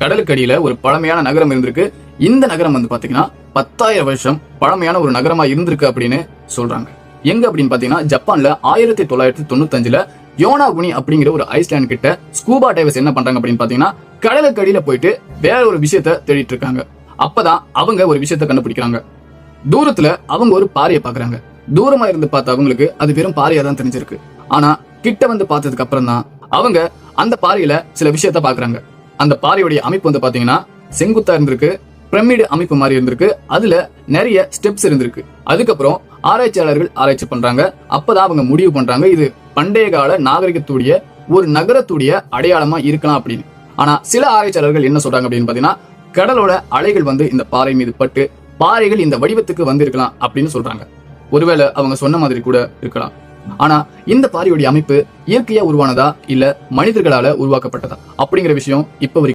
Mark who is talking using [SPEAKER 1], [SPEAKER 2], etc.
[SPEAKER 1] கடலுக்கு அடியில ஒரு பழமையான நகரம் இருந்திருக்கு. இந்த நகரம் வந்து பாத்தீங்கன்னா 10,000 வருஷம் பழமையான ஒரு நகரமா இருந்திருக்கு அப்படின்னு சொல்றாங்க. எங்க அப்படின்னு பாத்தீங்கன்னா ஜப்பான்ல 1995ல யோனாகுனி அப்படிங்கிற ஒரு ஐஸ்லாண்ட் கிட்ட ஸ்கூபா டைவர்ஸ் என்ன பண்றாங்க அப்படின்னு பாத்தீங்கன்னா கடலுக்கு அடியில போயிட்டு வேற ஒரு விஷயத்த தேடிட்டு இருக்காங்க. அப்பதான் அவங்க ஒரு விஷயத்த கண்டுபிடிக்கிறாங்க. தூரத்துல அவங்க ஒரு பாறையை பாக்குறாங்க. தூரமா இருந்து பார்த்த அவங்களுக்கு அது வெறும் பாறையா தான் தெரிஞ்சிருக்கு. ஆனா கிட்ட வந்து பார்த்ததுக்கு அப்புறம் தான் அவங்க அந்த பாறையில சில விஷயத்த பாக்குறாங்க. அந்த பாறையுடைய அமைப்பு வந்து பாத்தீங்கன்னா செங்குத்தா இருந்திருக்கு, பிரமிடு அமைப்பு மாதிரி இருந்திருக்கு. அதுல நிறைய ஸ்டெப்ஸ் இருந்திருக்கு. அதுக்கப்புறம் ஆராய்ச்சியாளர்கள் ஆராய்ச்சி பண்றாங்க. அப்பதான் அவங்க முடிவு பண்றாங்க இது பண்டைய கால நாகரிகத்துடைய ஒரு நகரத்துடைய அடையாளமா இருக்கலாம் அப்படின்னு. ஆனா சில ஆராய்ச்சியாளர்கள் என்ன சொல்றாங்க அப்படின்னு பாத்தீங்கன்னா கடலோட அலைகள் வந்து இந்த பாறை மீது பட்டு பாறைகள் இந்த வடிவத்துக்கு வந்திருக்கலாம் அப்படின்னு சொல்றாங்க. ஒருவேளை அவங்க சொன்ன மாதிரி கூட இருக்கலாம். ஆனா இந்த பாறையுடைய அமைப்பு இயற்கையா உருவானதா இல்ல மனிதர்களால உருவாக்கப்பட்டதா அப்படிங்கிற விஷயம் இப்ப வரைக்கும்